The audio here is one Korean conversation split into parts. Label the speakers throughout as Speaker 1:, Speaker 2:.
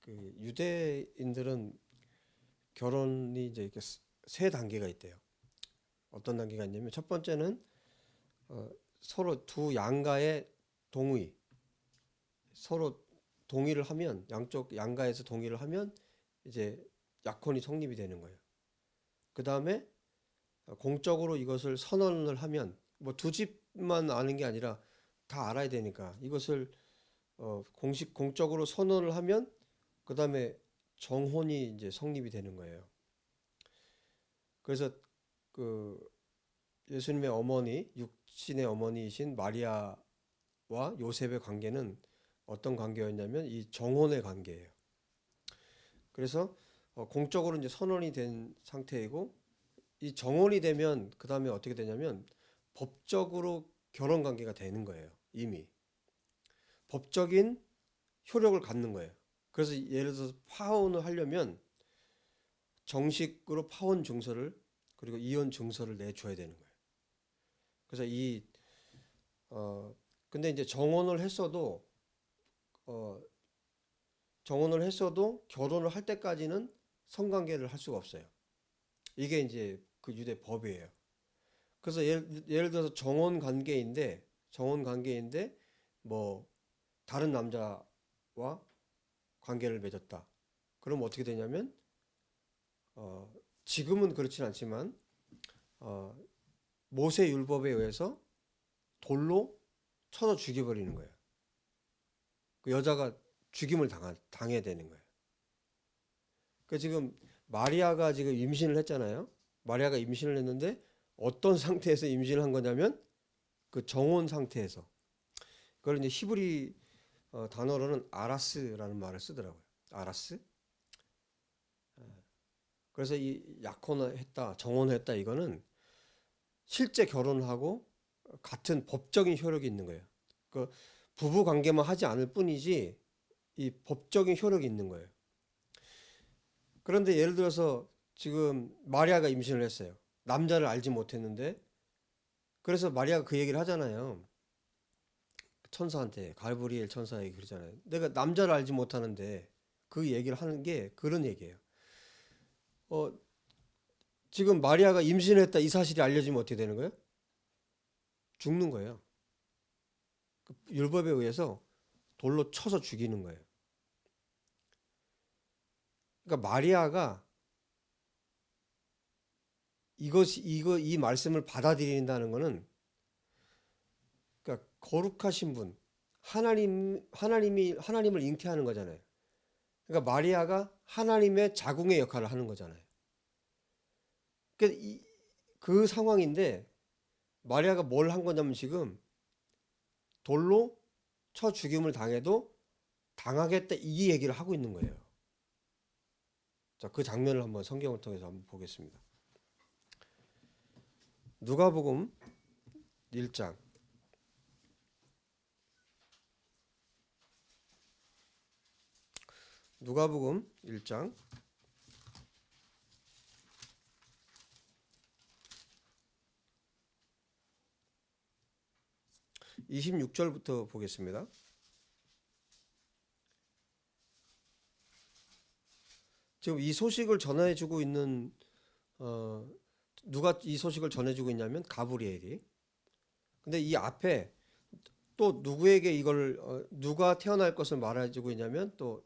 Speaker 1: 그 유대인들은 결혼이 이제 이렇게 세 단계가 있대요. 어떤 단계가 있냐면 첫 번째는 서로 두 양가의 동의, 서로 동의를 하면 양쪽 양가에서 동의를 하면 이제 약혼이 성립이 되는 거예요. 그 다음에 공적으로 이것을 선언을 하면 뭐 두 집만 아는 게 아니라 다 알아야 되니까 이것을 공적으로 선언을 하면 그 다음에 정혼이 이제 성립이 되는 거예요. 그래서 그 예수님의 어머니, 육신의 어머니이신 마리아와 요셉의 관계는 어떤 관계였냐면 이 정혼의 관계예요. 그래서 공적으로 이제 선언이 된 상태이고 이 정혼이 되면 그 다음에 어떻게 되냐면 법적으로 결혼 관계가 되는 거예요. 이미 법적인 효력을 갖는 거예요. 그래서 예를 들어서 파혼을 하려면 정식으로 파혼 증서를 그리고 이혼 증서를 내줘야 되는 거예요. 그래서 근데 이제 어, 정혼을 했어도 결혼을 할 때까지는 성관계를 할 수가 없어요. 이게 이제 그 유대 법이에요. 그래서 예를 들어서 정혼 관계인데 뭐 다른 남자와 관계를 맺었다. 그럼 어떻게 되냐면 지금은 그렇진 않지만 어, 모세 율법에 의해서 돌로 쳐서 죽여버리는 거예요. 그 여자가 죽임을 당해야 되는 거예요. 그 지금 마리아가 지금 임신을 했잖아요. 마리아가 임신을 했는데 어떤 상태에서 임신을 한 거냐면 그 정혼 상태에서 그걸 이제 히브리 단어로는 아라스라는 말을 쓰더라고요. 아라스. 그래서 이 약혼했다, 정혼했다 이거는 실제 결혼하고 같은 법적인 효력이 있는 거예요. 그 부부 관계만 하지 않을 뿐이지 이 법적인 효력이 있는 거예요. 그런데 예를 들어서 지금 마리아가 임신을 했어요. 남자를 알지 못했는데 그래서 마리아가 그 얘기를 하잖아요. 천사한테 가브리엘 천사에게 그러잖아요. 내가 남자를 알지 못하는데 그 얘기를 하는 게 그런 얘기예요. 어, 지금 마리아가 임신했다 이 사실이 알려지면 어떻게 되는 거예요? 죽는 거예요. 그 율법에 의해서 돌로 쳐서 죽이는 거예요. 그러니까 마리아가 이 말씀을 받아들인다는 거는 그러니까 거룩하신 분, 하나님을 잉태하는 거잖아요. 그러니까 마리아가 하나님의 자궁의 역할을 하는 거잖아요. 그 상황인데 마리아가 뭘 한 거냐면 지금 돌로 쳐 죽임을 당해도 당하겠다 이 얘기를 하고 있는 거예요. 자, 그 장면을 한번 성경을 통해서 한번 보겠습니다. 누가복음 1장 누가복음 1장 26절부터 보겠습니다. 지금 이 소식을 전해주고 있는 누가 이 소식을 전해주고 있냐면 가브리엘이. 근데 이 앞에 또 누구에게 이걸 누가 태어날 것을 말해주고 있냐면 또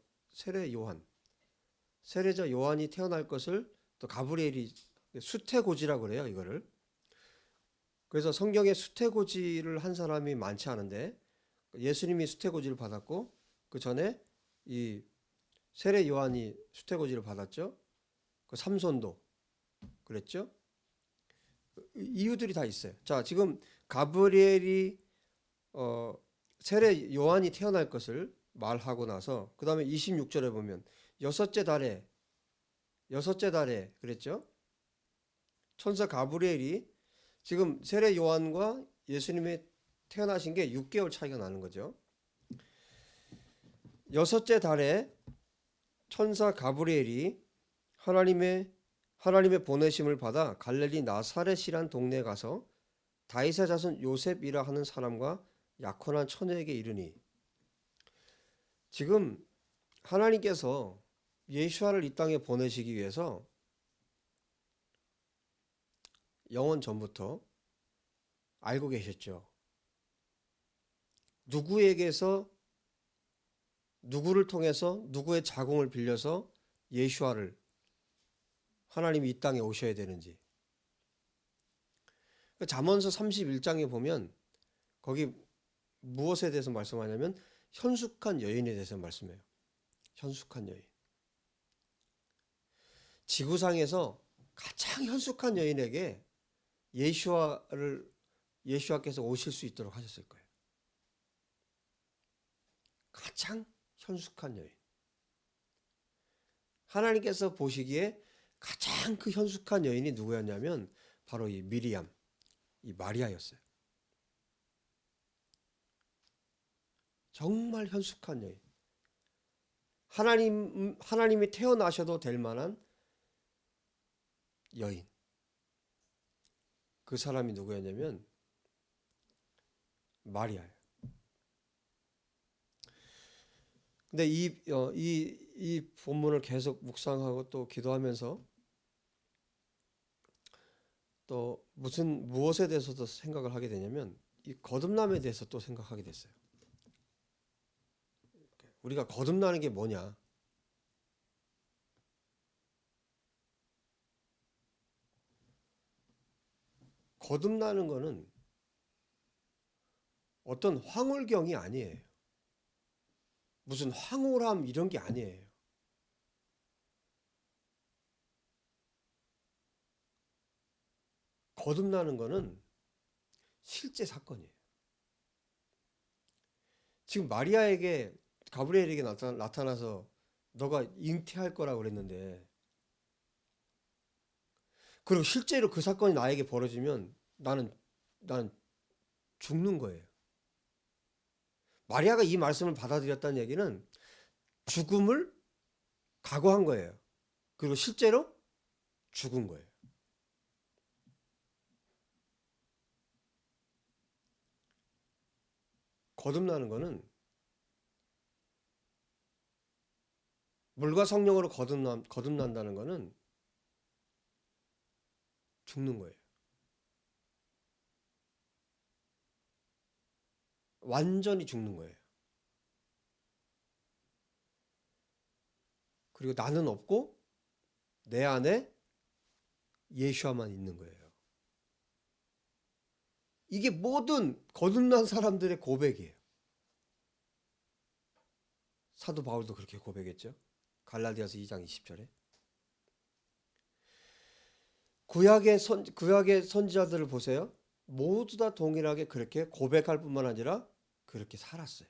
Speaker 1: 세례자 요한이 태어날 것을 또 가브리엘이 수태고지라고 그래요 이거를. 그래서 성경에 수태고지를 한 사람이 많지 않은데 예수님이 수태고지를 받았고 그 전에 이 세례 요한이 수태고지를 받았죠. 그 삼손도 그랬죠. 이유들이 다 있어요. 자, 지금 가브리엘이 어, 세례 요한이 태어날 것을 말하고 나서 그 다음에 26절에 보면 여섯째 달에 그랬죠. 천사 가브리엘이 지금 세례 요한과 예수님의 태어나신 게 6개월 차이가 나는 거죠. 여섯째 달에 천사 가브리엘이 하나님의 보내심을 받아 갈릴리 나사렛이란 동네에 가서 다윗의 자손 요셉이라 하는 사람과 약혼한 처녀에게 이르니 지금 하나님께서 예수아를 이 땅에 보내시기 위해서 영원 전부터 알고 계셨죠. 누구에게서, 누구를 통해서, 누구의 자궁을 빌려서 예수아를 하나님이 이 땅에 오셔야 되는지. 잠언서 31장에 보면 거기 무엇에 대해서 말씀하냐면 현숙한 여인에 대해서 말씀해요. 현숙한 여인. 지구상에서 가장 현숙한 여인에게 예수아께서 오실 수 있도록 하셨을 거예요. 가장 현숙한 여인. 하나님께서 보시기에 가장 그 현숙한 여인이 누구였냐면 바로 이 미리암, 이 마리아였어요. 정말 현숙한 여인. 하나님이 태어나셔도 될 만한 여인. 그 사람이 누구였냐면 마리아예요. 근데 이 본문을 계속 묵상하고 또 기도하면서 또 무엇에 대해서도 생각을 하게 되냐면 이 거듭남에 대해서 또 생각하게 됐어요. 우리가 거듭나는 게 뭐냐? 거듭나는 거는 어떤 황홀경이 아니에요. 무슨 황홀함 이런 게 아니에요. 거듭나는 거는 실제 사건이에요. 지금 마리아에게 가브리엘에게 나타나서 너가 잉태할 거라고 그랬는데, 그리고 실제로 그 사건이 나에게 벌어지면 나는 죽는 거예요. 마리아가 이 말씀을 받아들였다는 얘기는 죽음을 각오한 거예요. 그리고 실제로 죽은 거예요. 거듭나는 거는 물과 성령으로 거듭난다는 거는 죽는 거예요. 완전히 죽는 거예요. 그리고 나는 없고 내 안에 예수와만 있는 거예요. 이게 모든 거듭난 사람들의 고백이에요. 사도 바울도 그렇게 고백했죠. 갈라디아서 2장 20절에. 구약의 선지자들을 보세요. 모두 다 동일하게 그렇게 고백할 뿐만 아니라 그렇게 살았어요.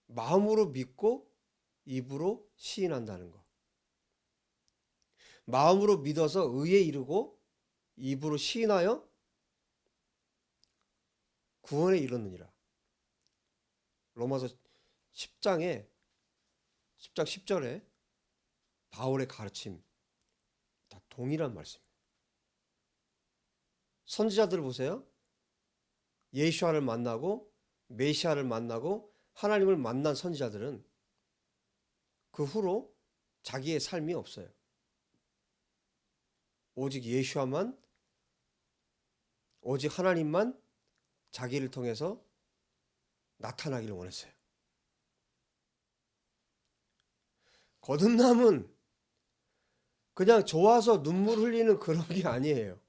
Speaker 1: 마음으로 믿고 입으로 시인한다는 거. 마음으로 믿어서 의에 이르고 입으로 시인하여 구원에 이르느니라. 로마서 10장 10절에 바울의 가르침 다 동일한 말씀이에요. 선지자들 보세요. 예수아를 만나고 메시아를 만나고 하나님을 만난 선지자들은 그 후로 자기의 삶이 없어요. 오직 예수아만, 오직 하나님만 자기를 통해서 나타나기를 원했어요. 거듭남은 그냥 좋아서 눈물 흘리는 그런 게 아니에요.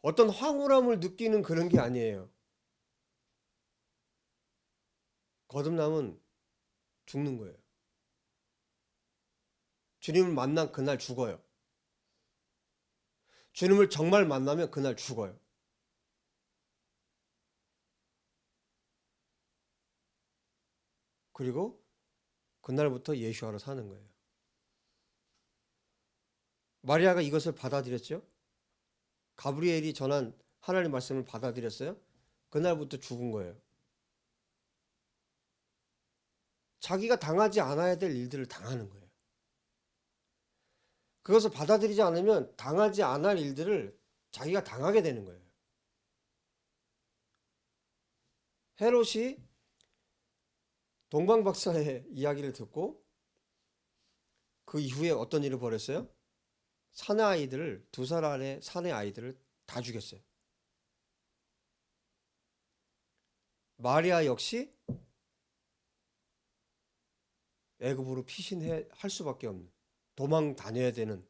Speaker 1: 어떤 황홀함을 느끼는 그런 게 아니에요. 거듭남은 죽는 거예요. 주님을 만난 그날 죽어요. 주님을 정말 만나면 그날 죽어요. 그리고 그날부터 예수아로 사는 거예요. 마리아가 이것을 받아들였죠. 가브리엘이 전한 하나님 말씀을 받아들였어요. 그날부터 죽은 거예요. 자기가 당하지 않아야 될 일들을 당하는 거예요. 그것을 받아들이지 않으면 당하지 않을 일들을 자기가 당하게 되는 거예요. 헤롯이 동방박사의 이야기를 듣고 그 이후에 어떤 일을 벌였어요? 사내 아이들을, 2살 아래 사내 아이들을 다 죽였어요. 마리아 역시 애굽으로 피신할 수밖에 없는, 도망 다녀야 되는,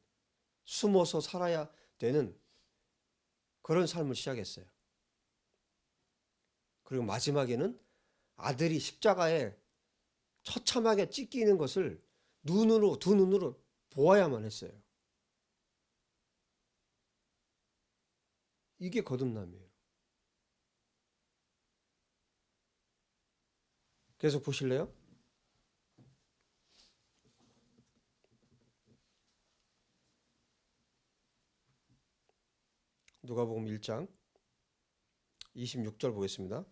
Speaker 1: 숨어서 살아야 되는 그런 삶을 시작했어요. 그리고 마지막에는 아들이 십자가에 처참하게 찢기는 것을 두 눈으로 보아야만 했어요. 이게 거듭남이에요. 계속 보실래요? 누가복음 1장 26절 보겠습니다.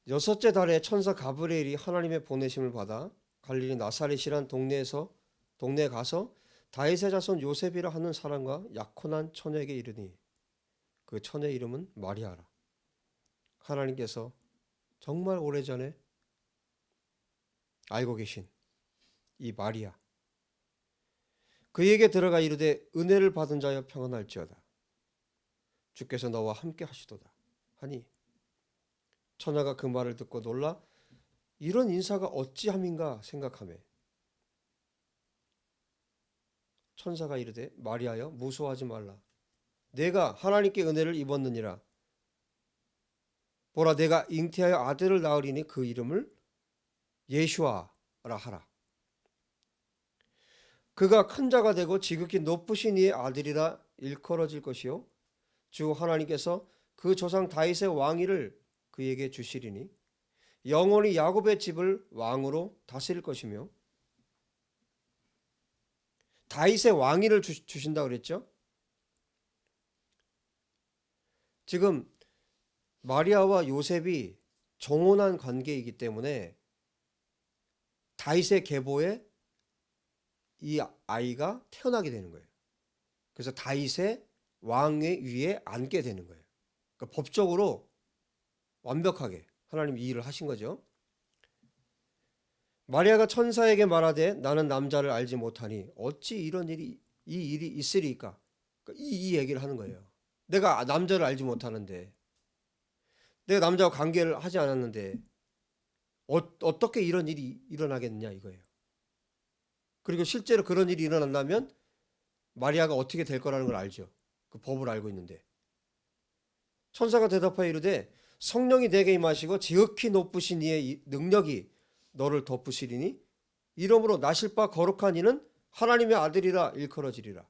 Speaker 1: 6째 달에 천사 가브리엘이 하나님의 보내심을 받아 갈릴리 나사렛이란 동네에 가서 다윗의 자손 요셉이라 하는 사람과 약혼한 처녀에게 이르니 그 처녀 이름은 마리아라. 하나님께서 정말 오래전에 알고 계신 이 마리아, 그에게 들어가 이르되 은혜를 받은 자여 평안할지어다. 주께서 너와 함께 하시도다 하니 처녀가 그 말을 듣고 놀라 이런 인사가 어찌함인가 생각하며 천사가 이르되 마리아여 무서워하지 말라. 내가 하나님께 은혜를 입었느니라. 보라 내가 잉태하여 아들을 낳으리니 그 이름을 예수아라 하라. 그가 큰 자가 되고 지극히 높으신 이의 아들이라 일컬어질 것이요 주 하나님께서 그 조상 다윗의 왕위를 그에게 주시리니 영원히 야곱의 집을 왕으로 다스릴 것이며 다윗의 왕위를 주신다고 그랬죠. 지금 마리아와 요셉이 정혼한 관계이기 때문에 다윗의 계보에 이 아이가 태어나게 되는 거예요. 그래서 다윗의 왕의 위에 앉게 되는 거예요. 그러니까 법적으로 완벽하게 하나님 이 일을 하신 거죠. 마리아가 천사에게 말하되 나는 남자를 알지 못하니 어찌 이 일이 있으리까? 그러니까 이 얘기를 하는 거예요. 내가 남자를 알지 못하는데, 내가 남자와 관계를 하지 않았는데 어떻게 이런 일이 일어나겠느냐 이거예요. 그리고 실제로 그런 일이 일어난다면 마리아가 어떻게 될 거라는 걸 알죠. 그 법을 알고 있는데. 천사가 대답하여 이르되 성령이 내게 임하시고 지극히 높으신 이의 능력이 너를 덮으시리니 이러므로 나실 바 거룩한 이는 하나님의 아들이라 일컬어지리라.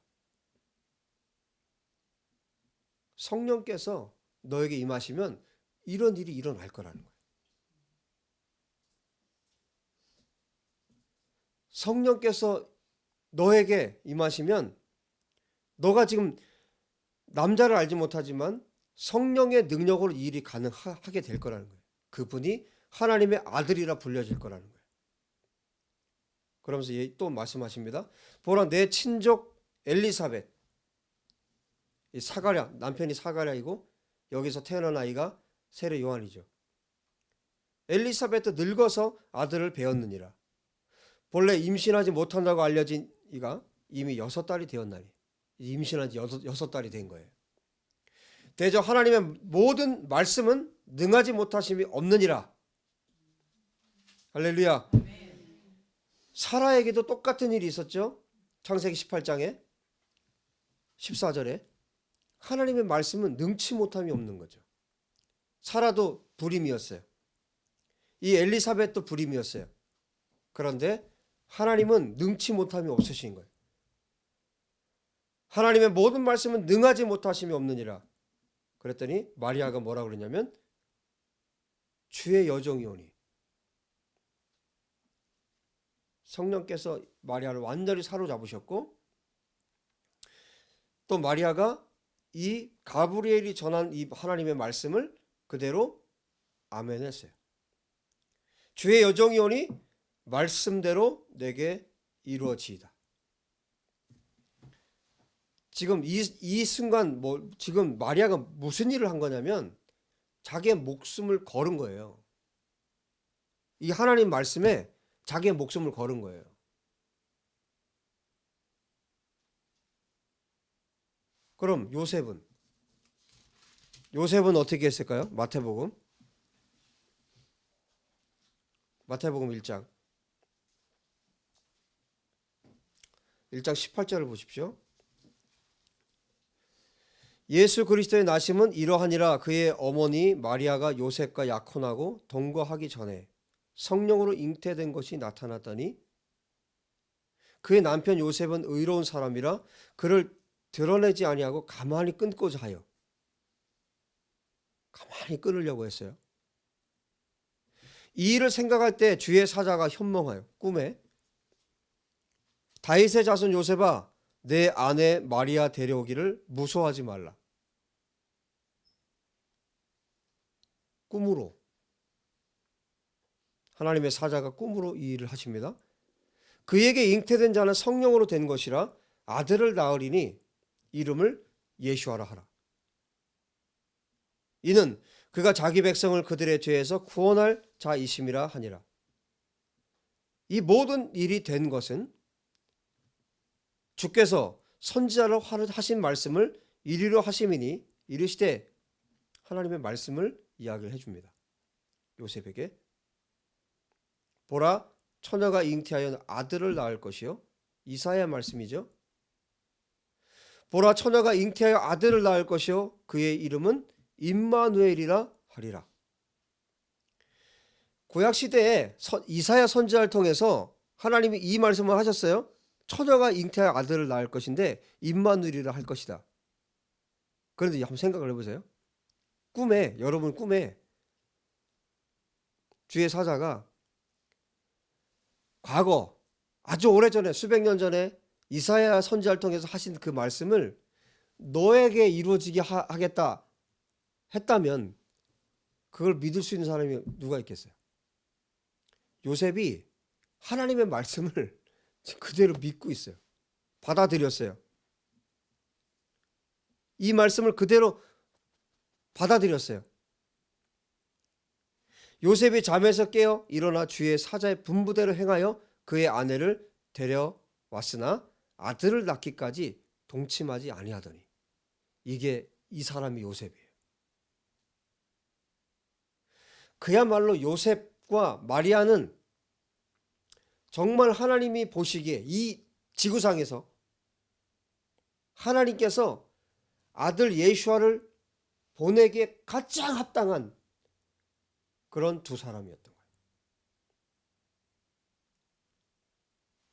Speaker 1: 성령께서 너에게 임하시면 이런 일이 일어날 거라는 거예요. 성령께서 너에게 임하시면 너가 지금 남자를 알지 못하지만 성령의 능력으로 이 일이 가능하게 될 거라는 거예요. 그분이 하나님의 아들이라 불려질 거라는 거예요. 그러면서 또 말씀하십니다. 보라 내 친족 엘리사벳, 이 사가랴, 남편이 사가랴이고 여기서 태어난 아이가 세례 요한이죠. 엘리사벳도 늙어서 아들을 배었느니라. 본래 임신하지 못한다고 알려진 이가 이미 6달이 되었나니 임신한 지 6달이 된 거예요. 대저 하나님의 모든 말씀은 능하지 못하심이 없느니라. 할렐루야. 사라에게도 똑같은 일이 있었죠. 창세기 18장에 14절에 하나님의 말씀은 능치 못함이 없는 거죠. 사라도 불임이었어요. 이 엘리사벳도 불임이었어요. 그런데 하나님은 능치 못함이 없으신 거예요. 하나님의 모든 말씀은 능하지 못하심이 없느니라. 그랬더니 마리아가 뭐라고 그러냐면 주의 여종이 오니, 성령께서 마리아를 완전히 사로잡으셨고 또 마리아가 이 가브리엘이 전한 이 하나님의 말씀을 그대로 아멘했어요. 주의 여종이 오니 말씀대로 내게 이루어지이다. 지금 이 순간 지금 마리아가 무슨 일을 한 거냐면 자기의 목숨을 걸은 거예요. 이 하나님 말씀에 자기의 목숨을 걸은 거예요. 그럼 요셉은 어떻게 했을까요? 마태복음 1장 18절을 보십시오. 예수 그리스도의 나심은 이러하니라. 그의 어머니 마리아가 요셉과 약혼하고 동거하기 전에 성령으로 잉태된 것이 나타났더니 그의 남편 요셉은 의로운 사람이라 그를 드러내지 아니하고 가만히 끊고자 하여, 가만히 끊으려고 했어요. 이 일을 생각할 때 주의 사자가 현몽하여 꿈에 다윗의 자손 요셉아, 내 아내 마리아 데려오기를 무서워하지 말라. 꿈으로, 하나님의 사자가 꿈으로 이 일을 하십니다. 그에게 잉태된 자는 성령으로 된 것이라 아들을 낳으리니 이름을 예수아라 하라. 이는 그가 자기 백성을 그들의 죄에서 구원할 자이심이라 하니라. 이 모든 일이 된 것은 주께서 선지자로 하신 말씀을 이리로 하심이니, 이르시되, 하나님의 말씀을 이야기를 해줍니다. 요셉에게 보라, 처녀가 잉태하여 아들을 낳을 것이요. 이사야 말씀이죠. 보라, 처녀가 잉태하여 아들을 낳을 것이요. 그의 이름은 임마누엘이라 하리라. 구약 시대에 이사야 선지자를 통해서 하나님이 이 말씀을 하셨어요. 처녀가 잉태하여 아들을 낳을 것인데 임마누엘이라 할 것이다. 그런데 한번 생각을 해보세요. 여러분 꿈에 주의 사자가 과거 아주 오래전에, 수백 년 전에 이사야 선지자를 통해서 하신 그 말씀을 너에게 이루어지게 하겠다 했다면 그걸 믿을 수 있는 사람이 누가 있겠어요? 요셉이 하나님의 말씀을 그대로 믿고 있어요. 받아들였어요. 이 말씀을 그대로 받아들였어요. 요셉이 잠에서 깨어 일어나 주의 사자의 분부대로 행하여 그의 아내를 데려왔으나 아들을 낳기까지 동침하지 아니하더니. 이게 이 사람이 요셉이에요. 그야말로 요셉과 마리아는 정말 하나님이 보시기에 이 지구상에서 하나님께서 아들 예수아를 보내기에 가장 합당한 그런 두 사람이었던 거예요.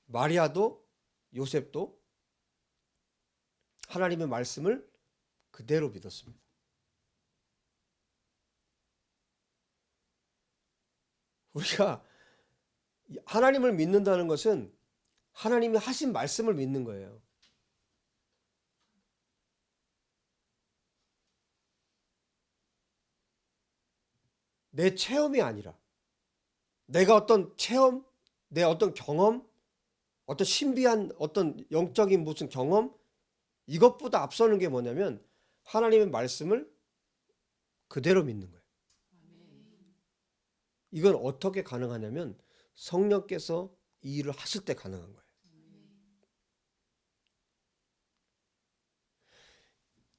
Speaker 1: 마리아도 요셉도 하나님의 말씀을 그대로 믿었습니다. 우리가 하나님을 믿는다는 것은 하나님이 하신 말씀을 믿는 거예요. 내 체험이 아니라, 내가 어떤 체험, 내 어떤 경험, 어떤 신비한 어떤 영적인 무슨 경험, 이것보다 앞서는 게 뭐냐면 하나님의 말씀을 그대로 믿는 거예요. 이건 어떻게 가능하냐면 성령께서 이 일을 하실 때 가능한 거예요.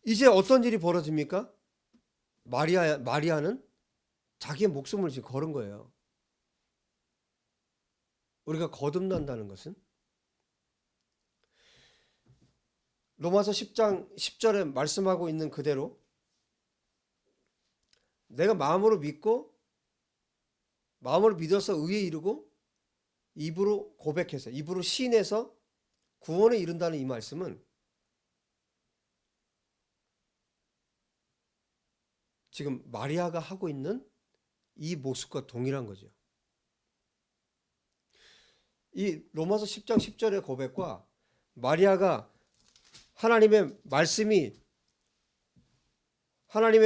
Speaker 1: 이제 어떤 일이 벌어집니까? 마리아는 자기의 목숨을 지금 걸은 거예요. 우리가 거듭난다는 것은 로마서 10장 10절에 말씀하고 있는 그대로 내가 마음으로 믿어서 의에 이르고 입으로 고백해서, 입으로 시인해서 구원에 이른다는 이 말씀은 지금 마리아가 하고 있는 이 모습과 동일한 거죠. 이 로마서 10장 10절의 고백과 마리아가 하나님의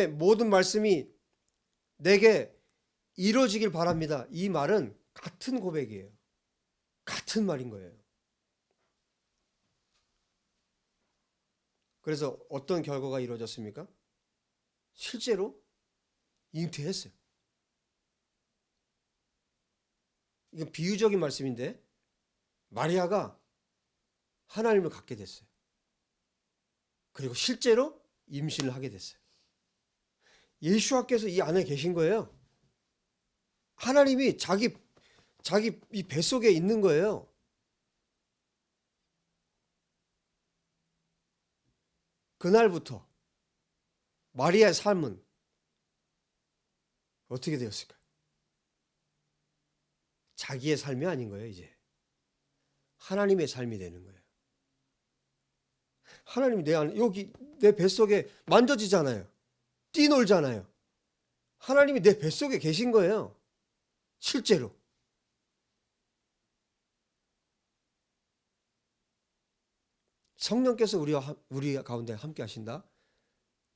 Speaker 1: 모든 말씀이 내게 이루어지길 바랍니다. 이 말은 같은 고백이에요. 같은 말인 거예요. 그래서 어떤 결과가 이루어졌습니까? 실제로 잉태했어요. 이건 비유적인 말씀인데 마리아가 하나님을 갖게 됐어요. 그리고 실제로 임신을 하게 됐어요. 예수와께서 이 안에 계신 거예요. 하나님이 자기 이 뱃속에 있는 거예요. 그날부터 마리아의 삶은 어떻게 되었을까요? 자기의 삶이 아닌 거예요, 이제. 하나님의 삶이 되는 거예요. 하나님이 내 안에, 여기 내 뱃속에 만져지잖아요. 뛰놀잖아요. 하나님이 내 뱃속에 계신 거예요. 실제로. 성령께서 우리 가운데 함께 하신다.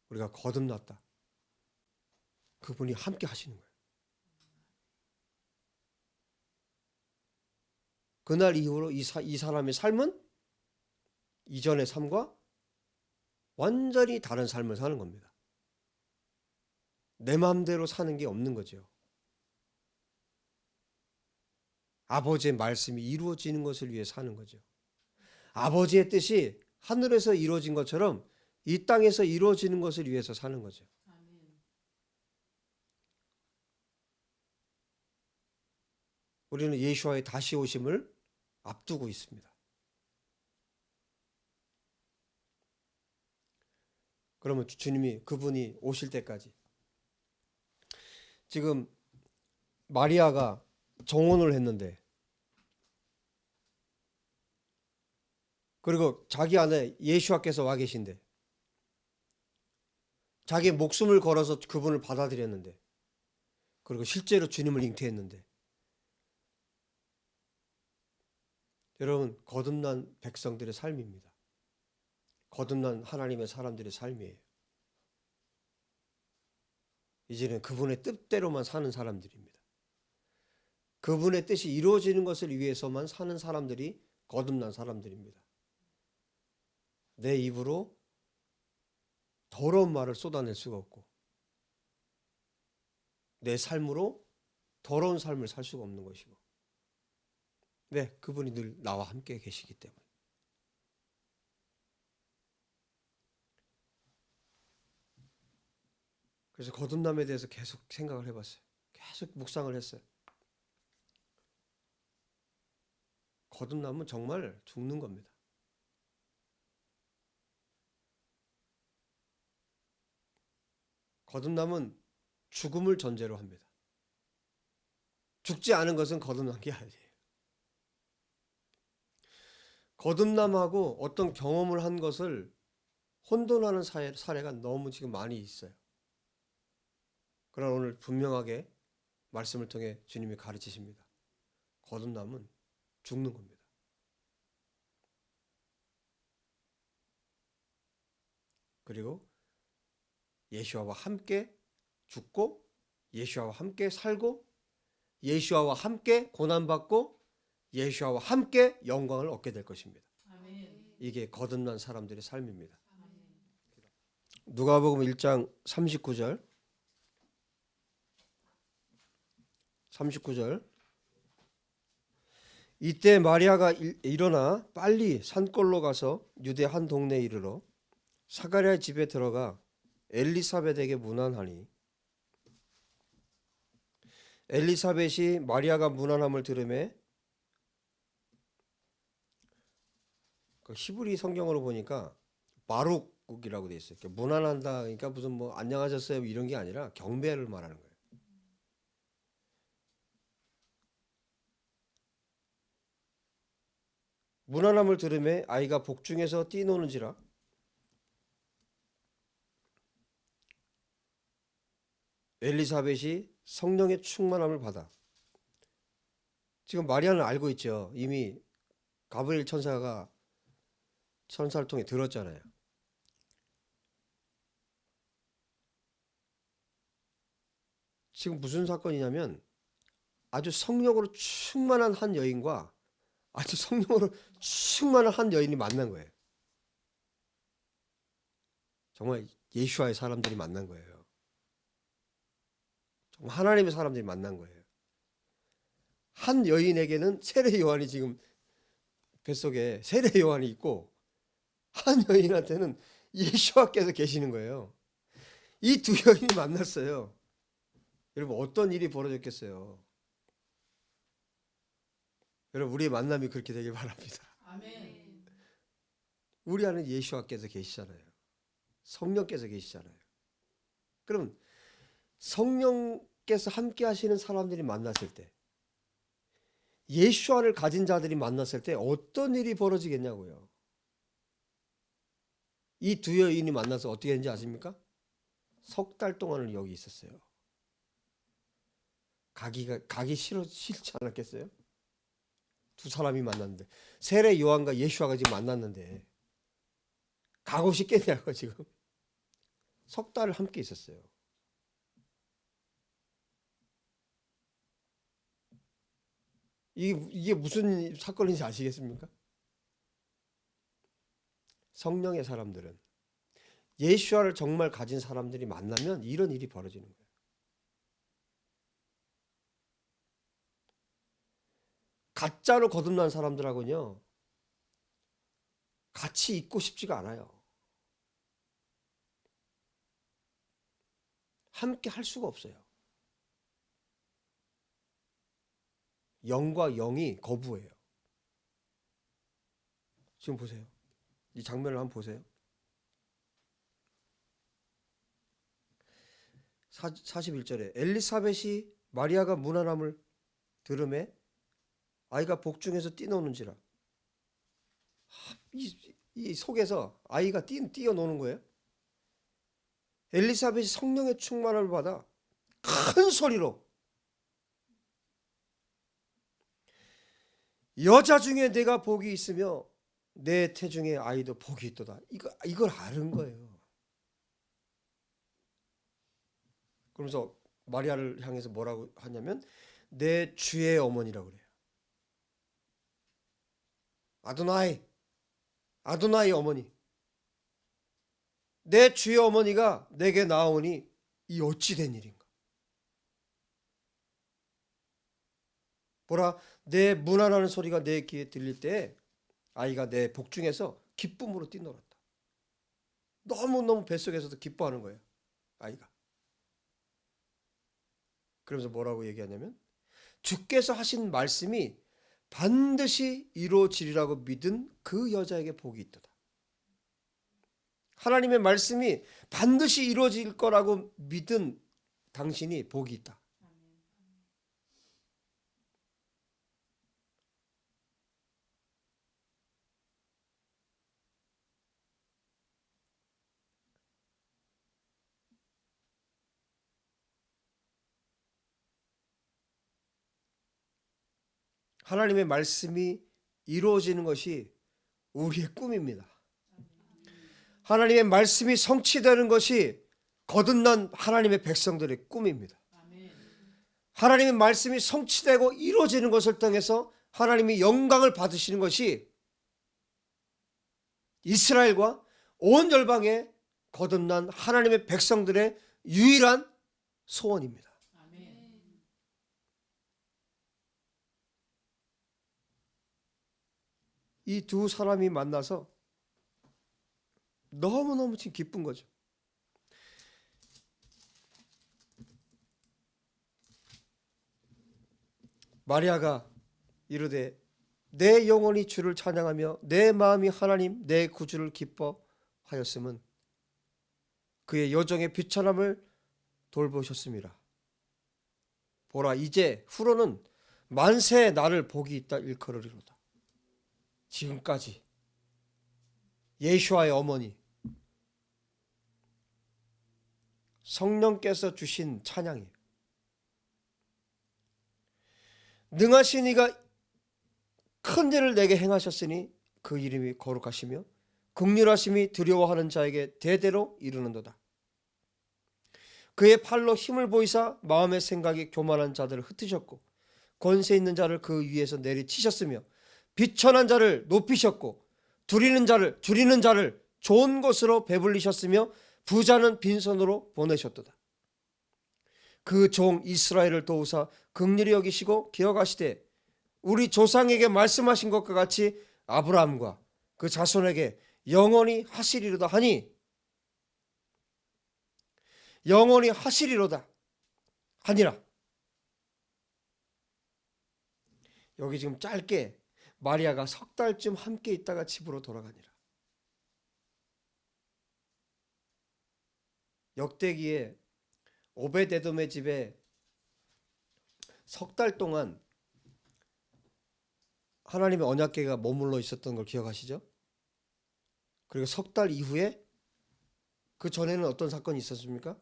Speaker 1: 우리가 거듭났다. 그분이 함께 하시는 거예요. 그날 이후로 이 사람의 삶은 이전의 삶과 완전히 다른 삶을 사는 겁니다. 내 마음대로 사는 게 없는 거죠. 아버지의 말씀이 이루어지는 것을 위해 사는 거죠. 아버지의 뜻이 하늘에서 이루어진 것처럼 이 땅에서 이루어지는 것을 위해서 사는 거죠. 우리는 예수와의 다시 오심을 앞두고 있습니다. 그러면 주님이 그분이 오실 때까지 지금 마리아가 정혼을 했는데 그리고 자기 안에 예수와께서 와 계신데 자기 목숨을 걸어서 그분을 받아들였는데 그리고 실제로 주님을 잉태했는데 여러분 거듭난 백성들의 삶입니다. 거듭난 하나님의 사람들의 삶이에요. 이제는 그분의 뜻대로만 사는 사람들입니다. 그분의 뜻이 이루어지는 것을 위해서만 사는 사람들이 거듭난 사람들입니다. 내 입으로 더러운 말을 쏟아낼 수가 없고 내 삶으로 더러운 삶을 살 수가 없는 것이고 네, 그분이 늘 나와 함께 계시기 때문에 그래서 거듭남에 대해서 계속 생각을 해봤어요. 계속 묵상을 했어요. 거듭남은 정말 죽는 겁니다. 거듭남은 죽음을 전제로 합니다. 죽지 않은 것은 거듭난 게 아니에요. 거듭남하고 어떤 경험을 한 것을 혼돈하는 사례가 너무 지금 많이 있어요. 그러나 오늘 분명하게 말씀을 통해 주님이 가르치십니다. 거듭남은 죽는 겁니다. 그리고 예수와 함께 죽고 예수와 함께 살고 예수와 함께 고난받고 예수와 함께 영광을 얻게 될 것입니다. 이게 거듭난 사람들의 삶입니다. 누가복음 1장 39절 이때 마리아가 일어나 빨리 산골로 가서 유대 한 동네에 이르러 사가랴의 집에 들어가 엘리사벳에게 문안하니 엘리사벳이 마리아가 문안함을 들으매 그 히브리 성경으로 보니까 바룩이라고 돼 있어요. 문안한다 그러니까 무슨 뭐 안녕하셨어요 이런 게 아니라 경배를 말하는 거예요. 문안함을 들으매 아이가 복중에서 뛰노는지라 엘리사벳이 성령의 충만함을 받아 지금 마리아는 알고 있죠. 이미 가브리엘 천사가 천사를 통해 들었잖아요. 지금 무슨 사건이냐면 아주 성령으로 충만한 한 여인과 아주 성령으로 충만한 한 여인이 만난 거예요. 정말 예수와의 사람들이 만난 거예요. 정말 하나님의 사람들이 만난 거예요. 한 여인에게는 세례 요한이 지금 뱃속에 세례 요한이 있고 한 여인한테는 예수와께서 계시는 거예요. 이 두 여인이 만났어요. 여러분 어떤 일이 벌어졌겠어요? 여러분 우리의 만남이 그렇게 되길 바랍니다.
Speaker 2: 아멘.
Speaker 1: 우리 안에 예수와께서 계시잖아요. 성령께서 계시잖아요. 그럼 성령께서 함께 하시는 사람들이 만났을 때, 예수 안을 가진 자들이 만났을 때 어떤 일이 벌어지겠냐고요. 이 두 여인이 만나서 어떻게 했는지 아십니까? 석 달 동안을 여기 있었어요. 가기 싫지 않았겠어요? 두 사람이 만났는데, 세례 요한과 예수와가 지금 만났는데 가고 싶겠냐고. 지금 석 달을 함께 있었어요. 이게 무슨 사건인지 아시겠습니까? 성령의 사람들은, 예수와를 정말 가진 사람들이 만나면 이런 일이 벌어지는 거예요. 가짜로 거듭난 사람들하고는요 같이 있고 싶지가 않아요. 함께 할 수가 없어요. 영과 영이 거부해요. 지금 보세요. 이 장면을 한번 보세요. 41절에 엘리사벳이 마리아가 문안함을 들음에 아이가 복중에서 뛰노는지라. 이 속에서 아이가 뛰어노는 거예요. 엘리사벳이 성령의 충만을 받아 큰 소리로 여자 중에 내가 복이 있으며 내 태중에 아이도 복이 있도다. 이걸 아는 거예요. 그러면서 마리아를 향해서 뭐라고 하냐면 내 주의 어머니라고 그래요. 아도나이 어머니. 내 주의 어머니가 내게 나오니 이 어찌 된 일인가. 보라, 내 문안하는 소리가 내 귀에 들릴 때 아이가 내 복중에서 기쁨으로 뛰놀았다. 너무너무 뱃속에서도 기뻐하는 거예요, 아이가. 그러면서 뭐라고 얘기하냐면 주께서 하신 말씀이 반드시 이루어지리라고 믿은 그 여자에게 복이 있도다. 하나님의 말씀이 반드시 이루어질 거라고 믿은 당신이 복이 있다. 하나님의 말씀이 이루어지는 것이 우리의 꿈입니다. 하나님의 말씀이 성취되는 것이 거듭난 하나님의 백성들의 꿈입니다. 하나님의 말씀이 성취되고 이루어지는 것을 통해서 하나님이 영광을 받으시는 것이 이스라엘과 온 열방에 거듭난 하나님의 백성들의 유일한 소원입니다. 이 두 사람이 만나서 너무너무 지금 기쁜 거죠. 마리아가 이르되 내 영혼이 주를 찬양하며 내 마음이 하나님 내 구주를 기뻐하였음은 그의 여정의 비천함을 돌보셨습니다. 보라, 이제 후로는 만세 나를 복이 있다 일컬으리로다. 지금까지 예수와의 어머니 성령께서 주신 찬양이에요. 능하신 이가 큰 일을 내게 행하셨으니 그 이름이 거룩하시며 긍휼하심이 두려워하는 자에게 대대로 이르는도다. 그의 팔로 힘을 보이사 마음의 생각이 교만한 자들을 흩으셨고 권세 있는 자를 그 위에서 내리치셨으며 비천한 자를 높이셨고 줄이는 자를 좋은 것으로 배불리셨으며 부자는 빈손으로 보내셨도다. 그 종 이스라엘을 도우사 긍휼히 여기시고 기억하시되 우리 조상에게 말씀하신 것과 같이 아브라함과 그 자손에게 영원히 하시리로다 하니, 영원히 하시리로다 하니라. 여기 지금 짧게 마리아가 석 달쯤 함께 있다가 집으로 돌아가니라. 역대기에 오벳에돔의 집에 석 달 동안 하나님의 언약궤가 머물러 있었던 걸 기억하시죠? 그리고 석 달 이후에, 그 전에는 어떤 사건이 있었습니까?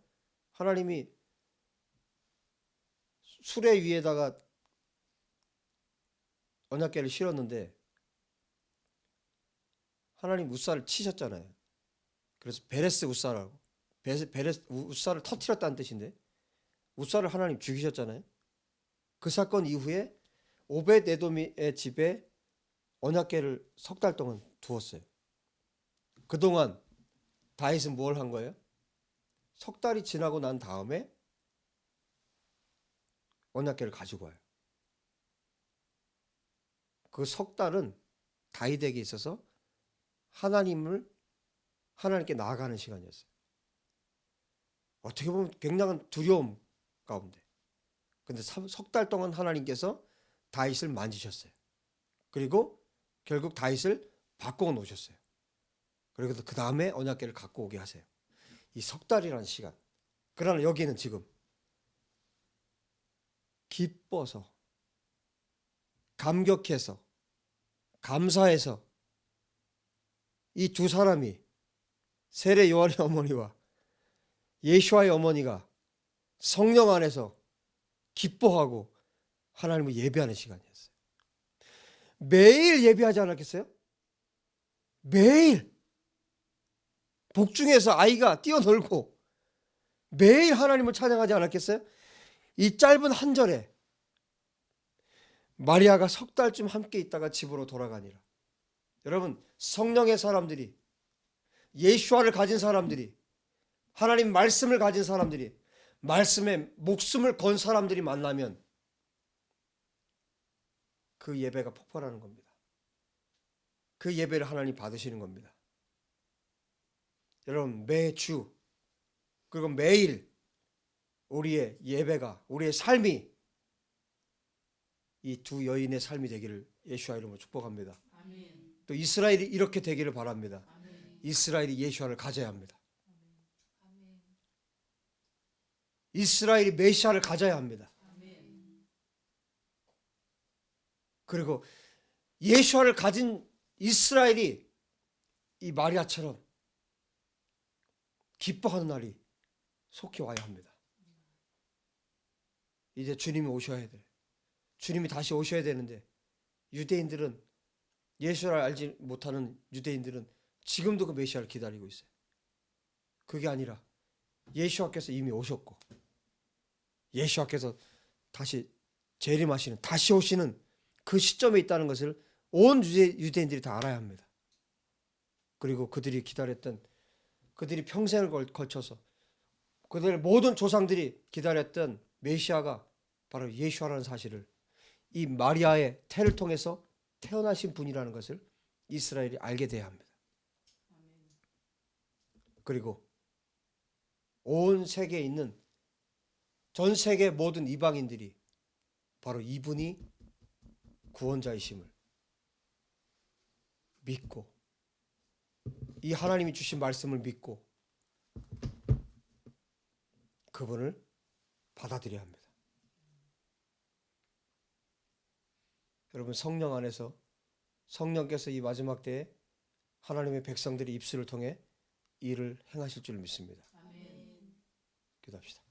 Speaker 1: 하나님이 수레 위에다가 언약궤를 실었는데 하나님 우사를 치셨잖아요. 그래서 베레스 우사라고, 베레스 우사를 터뜨렸다는 뜻인데 우사를 하나님 죽이셨잖아요. 그 사건 이후에 오벳에돔의 집에 언약궤를 석 달 동안 두었어요. 그동안 다윗은 뭘 한 거예요? 석 달이 지나고 난 다음에 언약궤를 가지고 와요. 그 석 달은 다윗에게 있어서 하나님께 나아가는 시간이었어요. 어떻게 보면 굉장한 두려움 가운데. 근데 석 달 동안 하나님께서 다윗을 만지셨어요. 그리고 결국 다윗을 바꿔 놓으셨어요. 그리고 그 다음에 언약궤를 갖고 오게 하세요. 이 석 달이라는 시간. 그러나 여기는 지금 기뻐서, 감격해서, 감사해서 이 두 사람이, 세례 요한의 어머니와 예수와의 어머니가 성령 안에서 기뻐하고 하나님을 예배하는 시간이었어요. 매일 예배하지 않았겠어요? 매일 복중에서 아이가 뛰어놀고 매일 하나님을 찬양하지 않았겠어요? 이 짧은 한 절에 마리아가 석 달쯤 함께 있다가 집으로 돌아가니라. 여러분, 성령의 사람들이, 예수와를 가진 사람들이, 하나님 말씀을 가진 사람들이, 말씀에 목숨을 건 사람들이 만나면 그 예배가 폭발하는 겁니다. 그 예배를 하나님 받으시는 겁니다. 여러분, 매주 그리고 매일 우리의 예배가, 우리의 삶이 이 두 여인의 삶이 되기를 예수와 이름으로 축복합니다. 아멘. 또 이스라엘이 이렇게 되기를 바랍니다. 아멘. 이스라엘이 예수와를 가져야 합니다. 아멘. 이스라엘이 메시아를 가져야 합니다. 아멘. 그리고 예수와를 가진 이스라엘이 이 마리아처럼 기뻐하는 날이 속히 와야 합니다. 이제 주님이 오셔야 돼. 주님이 다시 오셔야 되는데 유대인들은, 예수를 알지 못하는 유대인들은 지금도 그 메시아를 기다리고 있어요. 그게 아니라 예수께서 이미 오셨고 예수께서 다시 재림하시는, 다시 오시는 그 시점에 있다는 것을 온 유대인들이 다 알아야 합니다. 그리고 그들이 기다렸던, 그들이 평생을 걸쳐서 그들의 모든 조상들이 기다렸던 메시아가 바로 예수라는 사실을, 이 마리아의 태를 통해서 태어나신 분이라는 것을 이스라엘이 알게 돼야 합니다. 그리고 온 세계에 있는, 전 세계 모든 이방인들이 바로 이분이 구원자이심을 믿고, 이 하나님이 주신 말씀을 믿고 그분을 받아들여야 합니다. 여러분, 성령 안에서 성령께서 이 마지막 때에 하나님의 백성들의 입술을 통해 일을 행하실 줄 믿습니다. 아멘. 기도합시다.